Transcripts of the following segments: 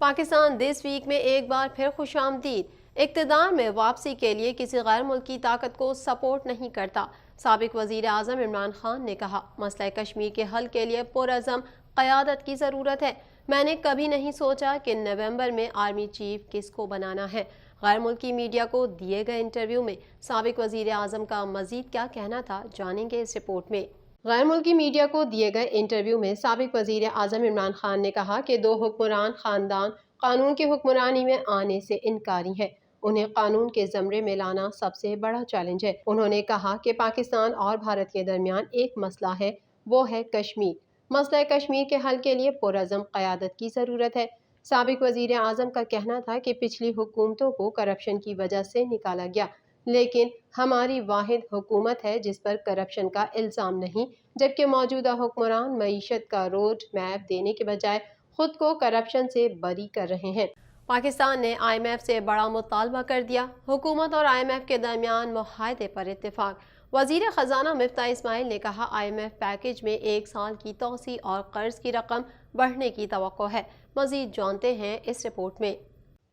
Pakistan this week میں ایک بار پھر خوش آمدید۔ اقتدار میں واپسی کے لیے کسی غیر ملکی طاقت کو سپورٹ نہیں کرتا۔ سابق وزیر اعظم عمران خان نے کہا، مسئلہ کشمیر کے حل کے لیے پرعزم قیادت کی ضرورت ہے۔ میں نے کبھی نہیں سوچا کہ نومبر میں آرمی چیف کس کو بنانا ہے۔ غیر ملکی میڈیا کو دیے گئے انٹرویو میں سابق وزیر اعظم کا مزید کیا کہنا تھا، جانیں گے اس رپورٹ میں۔ غیر ملکی میڈیا کو دیے گئے انٹرویو میں سابق وزیر اعظم عمران خان نے کہا کہ دو حکمران خاندان قانون کی حکمرانی میں آنے سے انکاری ہیں۔ انہیں قانون کے زمرے میں لانا سب سے بڑا چیلنج ہے۔ انہوں نے کہا کہ پاکستان اور بھارت کے درمیان ایک مسئلہ ہے، وہ ہے کشمیر۔ مسئلہ کشمیر کے حل کے لیے پرعزم قیادت کی ضرورت ہے۔ سابق وزیر اعظم کا کہنا تھا کہ پچھلی حکومتوں کو کرپشن کی وجہ سے نکالا گیا، لیکن ہماری واحد حکومت ہے جس پر کرپشن کا الزام نہیں، جبکہ موجودہ حکمران معیشت کا روڈ میپ دینے کے بجائے خود کو کرپشن سے بری کر رہے ہیں۔ پاکستان نے آئی ایم ایف سے بڑا مطالبہ کر دیا، حکومت اور آئی ایم ایف کے درمیان معاہدے پر اتفاق۔ وزیر خزانہ مفتاح اسماعیل نے کہا، آئی ایم ایف پیکج میں 1 سال کی توسیع اور قرض کی رقم بڑھنے کی توقع ہے۔ مزید جانتے ہیں اس رپورٹ میں۔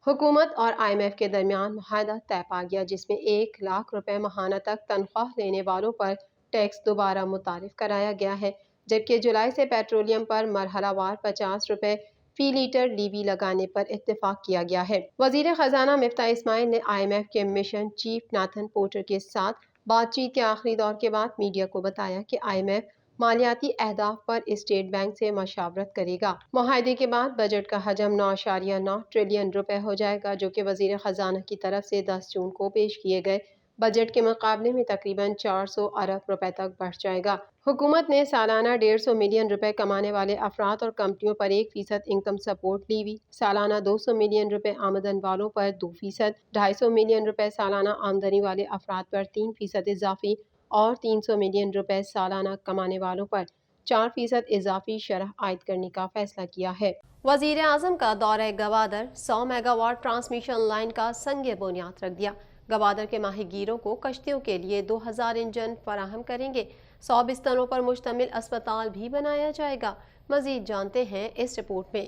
حکومت اور آئی ایم ایف کے درمیان معاہدہ طے پا گیا، جس میں 1 لاکھ روپے ماہانہ تک تنخواہ لینے والوں پر ٹیکس دوبارہ متعارف کرایا گیا ہے، جبکہ جولائی سے پیٹرولیم پر مرحلہ وار 50 روپے فی لیٹر لیوی لگانے پر اتفاق کیا گیا ہے۔ وزیر خزانہ مفتاح اسماعیل نے آئی ایم ایف کے مشن چیف ناتھن پورٹر کے ساتھ بات چیت کے آخری دور کے بعد میڈیا کو بتایا کہ آئی ایم ایف مالیاتی اہداف پر اسٹیٹ بینک سے مشاورت کرے گا۔ معاہدے کے بعد بجٹ کا حجم 9.9 ٹریلین روپے ہو جائے گا، جو کہ وزیر خزانہ کی طرف سے 10 جون کو پیش کیے گئے بجٹ کے مقابلے میں تقریباً 400 ارب روپے تک بڑھ جائے گا۔ حکومت نے سالانہ 150 ملین روپے کمانے والے افراد اور کمپنیوں پر 1% انکم سپورٹ لیوی، سالانہ 200 ملین روپے آمدن والوں پر 2%، 250 ملین روپے سالانہ آمدنی والے افراد پر 3% اضافی اور 300 ملین روپے سالانہ کمانے والوں پر 4% اضافی شرح عائد کرنے کا فیصلہ کیا ہے۔ وزیر اعظم کا دورہ Gwadar, 100 mega what transmission line کا سنگ بنیاد رکھ دیا۔ گوادر کے ماہی گیروں کو کشتیوں کے لیے 2000 انجن فراہم کریں گے۔ 100 بستروں پر مشتمل اسپتال بھی بنایا جائے گا۔ مزید جانتے ہیں اس رپورٹ میں۔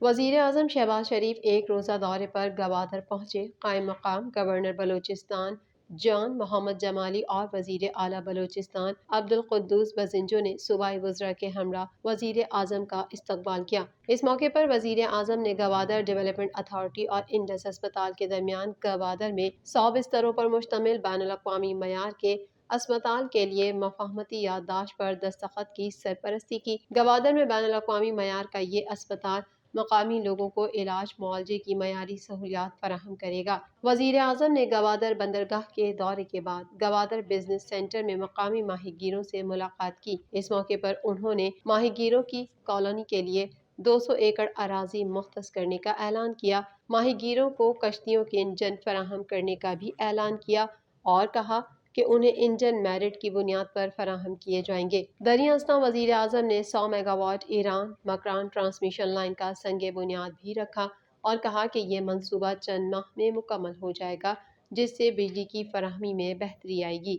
وزیر اعظم شہباز شریف ایک روزہ دورے پر گوادر پہنچے۔ قائم مقام گورنر بلوچستان جان محمد جمالی اور وزیر اعلیٰ بلوچستان عبدالقدوس بزنجو نے صوبائی وزراء کے ہمراہ وزیر اعظم کا استقبال کیا۔ اس موقع پر وزیر اعظم نے گوادر ڈیولپمنٹ اتھارٹی اور انڈس اسپتال کے درمیان گوادر میں 100 بستروں پر مشتمل بین الاقوامی معیار کے اسپتال کے لیے مفاہمتی یادداشت پر دستخط کی سرپرستی کی۔ گوادر میں بین الاقوامی معیار کا یہ اسپتال مقامی لوگوں کو علاج معالجے کی معیاری سہولیات فراہم کرے گا۔ وزیر اعظم نے گوادر بندرگاہ کے دورے کے بعد گوادر بزنس سینٹر میں مقامی ماہی گیروں سے ملاقات کی۔ اس موقع پر انہوں نے ماہی گیروں کی کالونی کے لیے 200 ایکڑ اراضی مختص کرنے کا اعلان کیا۔ ماہی گیروں کو کشتیوں کے انجن فراہم کرنے کا بھی اعلان کیا اور کہا کہ انہیں انجن میرٹ کی بنیاد پر فراہم کیے جائیں گے۔ دریں اثنا وزیر اعظم نے 100 mega what Iran Makran transmission line کا سنگ بنیاد بھی رکھا اور کہا کہ یہ منصوبہ چند ماہ میں مکمل ہو جائے گا، جس سے بجلی کی فراہمی میں بہتری آئے گی۔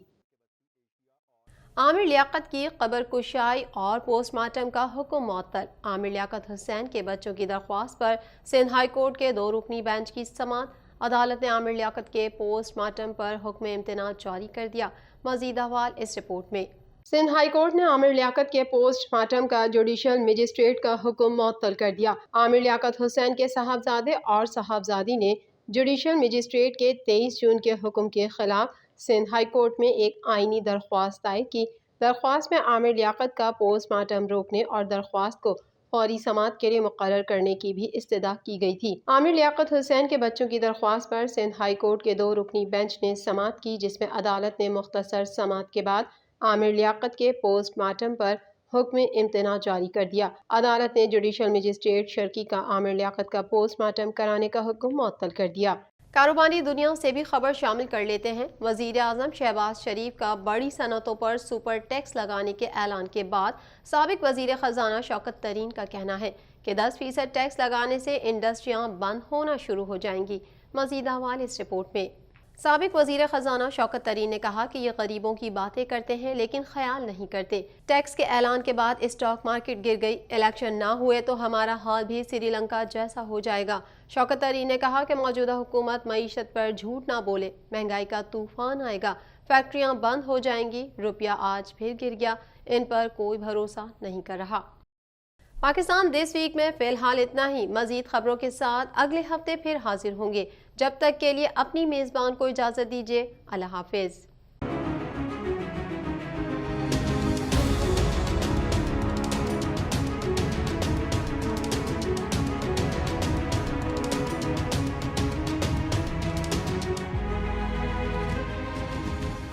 عامر لیاقت کی قبر کشائی اور پوسٹ مارٹم کا حکم معطل۔ عامر لیاقت حسین کے بچوں کی درخواست پر سندھ ہائی کورٹ کے 2 رکنی بینچ کی سماعت۔ عدالت نے عامر لیاقت کے پوسٹ مارٹم پر حکم امتناع جاری کر دیا۔ مزید احوال اس رپورٹ میں۔ سندھ ہائی کورٹ نے عامر لیاقت کے پوسٹ مارٹم کا جوڈیشل مجسٹریٹ کا حکم معطل کر دیا۔ عامر لیاقت حسین کے صاحبزادے اور صاحبزادی نے جوڈیشل مجسٹریٹ کے 23 جون کے حکم کے خلاف سندھ ہائی کورٹ میں ایک آئینی درخواست دائر کی۔ درخواست میں عامر لیاقت کا پوسٹ مارٹم روکنے اور درخواست کو فوری سماعت کے لیے مقرر کرنے کی بھی استدعا کی گئی تھی۔ عامر لیاقت حسین کے بچوں کی درخواست پر سندھ ہائی کورٹ کے 2 رکنی بینچ نے سماعت کی، جس میں عدالت نے مختصر سماعت کے بعد عامر لیاقت کے پوسٹ مارٹم پر حکم امتناع جاری کر دیا۔ عدالت نے جوڈیشل مجسٹریٹ شرکی کا عامر لیاقت کا پوسٹ مارٹم کرانے کا حکم معطل کر دیا۔ کاروباری دنیا سے بھی خبر شامل کر لیتے ہیں۔ وزیر اعظم شہباز شریف کا بڑی صنعتوں پر سپر ٹیکس لگانے کے اعلان کے بعد سابق وزیر خزانہ شوکت ترین کا کہنا ہے کہ 10% ٹیکس لگانے سے انڈسٹریاں بند ہونا شروع ہو جائیں گی۔ مزید احوال اس رپورٹ میں۔ سابق وزیر خزانہ شوکت طرین نے کہا کہ یہ غریبوں کی باتیں کرتے ہیں لیکن خیال نہیں کرتے۔ ٹیکس کے اعلان کے بعد اسٹاک مارکیٹ گر گئی، الیکشن نہ ہوئے تو ہمارا حال بھی سری لنکا جیسا ہو جائے گا۔ شوکت طرین نے کہا کہ موجودہ حکومت معیشت پر جھوٹ نہ بولے، مہنگائی کا طوفان آئے گا، فیکٹریاں بند ہو جائیں گی، روپیہ آج پھر گر گیا، ان پر کوئی بھروسہ نہیں کر رہا۔ پاکستان دس ویک میں فی الحال اتنا ہی۔ مزید خبروں کے ساتھ اگلے ہفتے پھر حاضر ہوں گے۔ جب تک کے لیے اپنی میزبان کو اجازت دیجیے۔ اللہ حافظ۔